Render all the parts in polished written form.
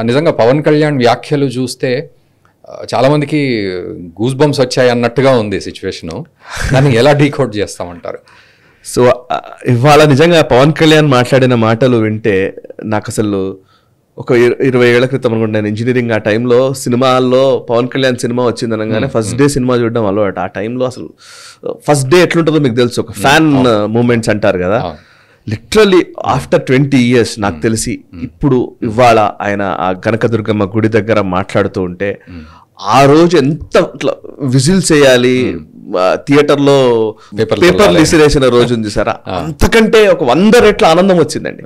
నిజంగా పవన్ కళ్యాణ్ వ్యాఖ్యలు చూస్తే చాలా మందికి గూస్ బంప్స్ వచ్చాయి అన్నట్టుగా ఉంది సిచ్యువేషను. దాన్ని ఎలా డీకోడ్ చేస్తామంటారు? సో ఇవాళ నిజంగా పవన్ కళ్యాణ్ మాట్లాడిన మాటలు వింటే నాకు అసలు ఒక 20 ఏళ్ల క్రితం అనుకుంటా నేను ఇంజనీరింగ్ ఆ టైంలో సినిమాల్లో పవన్ కళ్యాణ్ సినిమా వచ్చింది అనగానే ఫస్ట్ డే సినిమా చూడడం అలవాటు. ఆ టైంలో అసలు ఫస్ట్ డే ఎట్లుంటుందో మీకు తెలుసు, ఒక ఫ్యాన్ మూమెంట్స్ అంటారు కదా. లిటరల్లీ ఆఫ్టర్ 20 years నాకు తెలిసి ఇప్పుడు ఇవాళ ఆయన ఆ కనకదుర్గమ్మ గుడి దగ్గర మాట్లాడుతూ ఉంటే ఆ రోజు ఎంత విజిల్స్ వేయాలి, థియేటర్లో పేపర్ విసిరేసిన రోజు ఉంది సార్, అంతకంటే ఒక 100 రెట్ల ఆనందం వచ్చిందండి.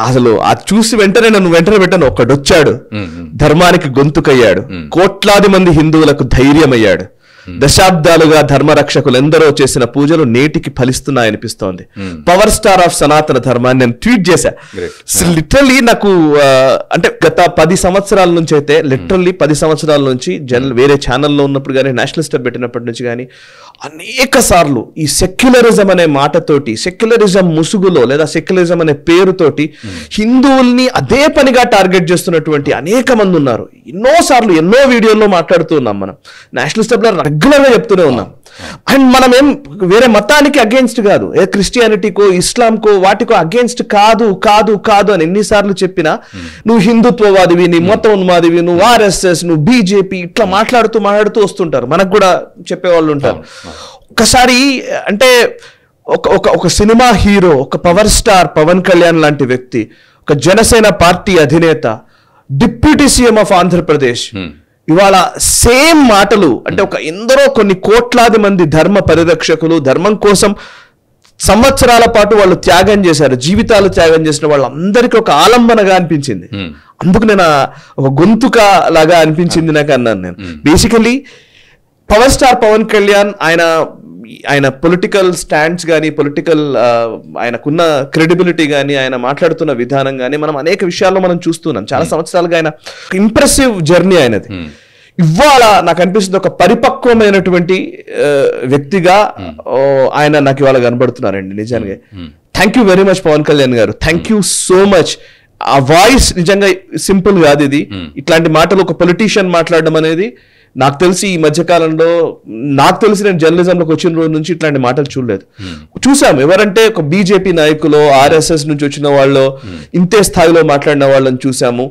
అసలు అది చూసి వెంటనే నన్ను పెట్టాను. ఒక్కడొచ్చాడు, ధర్మానికి గొంతుకయ్యాడు, కోట్లాది మంది హిందువులకు ధైర్యమయ్యాడు, దశాబ్దాలుగా ధర్మరక్షకులు ఎందరో చేసిన పూజలు నేటికి ఫలిస్తున్నాయనిపిస్తోంది. పవర్ స్టార్ ఆఫ్ సనాతన ధర్మాన్ని నేను ట్వీట్ చేశా. లిటరల్లీ నాకు అంటే గత 10 సంవత్సరాల నుంచి అయితే లిటరల్లీ 10 సంవత్సరాల నుంచి వేరే ఛానల్లో ఉన్నప్పుడు కానీ నేషనల్ స్టార్ పెట్టినప్పటి నుంచి కానీ అనేక సార్లు ఈ సెక్యులరిజం అనే మాటతోటి, సెక్యులరిజం ముసుగులో లేదా సెక్యులరిజం అనే పేరుతోటి హిందువుల్ని అదే పనిగా టార్గెట్ చేస్తున్నటువంటి అనేక మంది ఉన్నారు. ఎన్నోసార్లు ఎన్నో వీడియోల్లో మాట్లాడుతూ ఉన్నాం, మనం నేషనల్ స్టార్ రెగ్యులర్ గా చెప్తూనే ఉన్నాం. అండ్ మనం ఏం వేరే మతానికి అగేన్స్ట్ కాదు, ఏ క్రిస్టియానిటీకో ఇస్లాంకో వాటికో అగేన్స్ట్ కాదు కాదు కాదు అని ఎన్నిసార్లు చెప్పినా నువ్వు హిందుత్వవాదివి, నీ మతం ఉన్మాదివి, నువ్వు ఆర్ఎస్ఎస్, నువ్వు బీజేపీ ఇట్లా మాట్లాడుతూ వస్తుంటారు. మనకు కూడా చెప్పేవాళ్ళు ఉంటారు. ఒకసారి అంటే ఒక సినిమా హీరో, ఒక పవర్ స్టార్ పవన్ కళ్యాణ్ లాంటి వ్యక్తి, ఒక జనసేన పార్టీ అధినేత, డిప్యూటీ సీఎం ఆఫ్ ఆంధ్రప్రదేశ్ ఇవాళ సేమ్ మాటలు అంటే ఎందరో కొన్ని కోట్లాది మంది ధర్మ పరిరక్షకులు, ధర్మం కోసం సంవత్సరాల పాటు వాళ్ళు త్యాగం చేశారు, జీవితాలు త్యాగం చేసిన వాళ్ళందరికీ ఒక ఆలంబనగా అనిపించింది. అందుకు నేను ఒక గొంతుక లాగా అనిపించింది నాకు అన్నాను నేను. Basically power star Pawan Kalyan ఆయన పొలిటికల్ స్టాండ్స్ కానీ, పొలిటికల్ ఆయనకున్న క్రెడిబిలిటీ కానీ, ఆయన మాట్లాడుతున్న విధానం కానీ మనం అనేక విషయాల్లో మనం చూస్తున్నాం. చాలా సంవత్సరాలుగా ఆయన ఇంప్రెసివ్ జర్నీ ఆయనది. ఇవాళ నాకు అనిపిస్తుంది ఒక పరిపక్వమైనటువంటి వ్యక్తిగా ఆయన నాకు ఇవాళ కనబడుతున్నారండి. నిజంగా thank you very much Pawan Kalyan garu, thank you so much. ఆ వాయిస్ నిజంగా సింపుల్ కాదు. ఇది ఇట్లాంటి మాటలు ఒక పొలిటీషియన్ మాట్లాడడం అనేది నాకు తెలిసి ఈ మధ్యకాలంలో, నాకు తెలిసి నేను జర్నలిజంలోకి వచ్చిన రోజు నుంచి ఇట్లాంటి మాటలు చూడలేదు. చూసాం ఎవరంటే ఒక బీజేపీ నాయకులు, ఆర్ఎస్ఎస్ నుంచి వచ్చిన వాళ్ళు ఇంతే స్థాయిలో మాట్లాడిన వాళ్ళని చూసాము.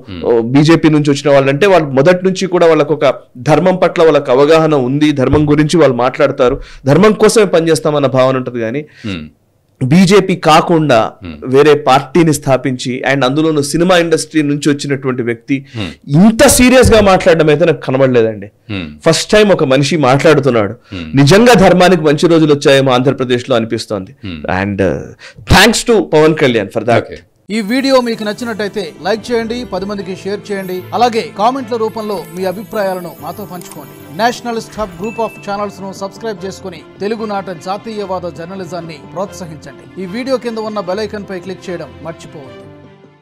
బీజేపీ నుంచి వచ్చిన వాళ్ళంటే వాళ్ళు మొదటి నుంచి కూడా వాళ్ళకు ఒక ధర్మం పట్ల వాళ్ళకి అవగాహన ఉంది, ధర్మం గురించి వాళ్ళు మాట్లాడతారు, ధర్మం కోసమే పనిచేస్తామన్న భావన ఉంటుంది. కానీ బీజేపీ కాకుండా వేరే పార్టీని స్థాపించి అండ్ అందులోనూ సినిమా ఇండస్ట్రీ నుంచి వచ్చినటువంటి వ్యక్తి ఇంత సీరియస్ గా మాట్లాడడం అయితే నాకు కనబడలేదండి. ఫస్ట్ టైం ఒక మనిషి మాట్లాడుతున్నాడు. నిజంగా ధర్మానికి మంచి రోజులు వచ్చాయేమో ఆంధ్రప్రదేశ్ లో అనిపిస్తోంది. And thanks to Pawan Kalyan for that. ఈ వీడియో మీకు నచ్చినట్టయితే లైక్ చేయండి, 10 మందికి షేర్ చేయండి. అలాగే కామెంట్ల రూపంలో మీ అభిప్రాయాలను మాతో పంచుకోండి. Nationalist hub group of channels ను సబ్స్క్రైబ్ చేసుకుని తెలుగునాట జాతీయవాద జర్నలిజాన్ని ప్రోత్సహించండి. ఈ వీడియో కింద ఉన్న బెల్ ఐకాన్ పై క్లిక్ చేయడం మర్చిపోవద్దు.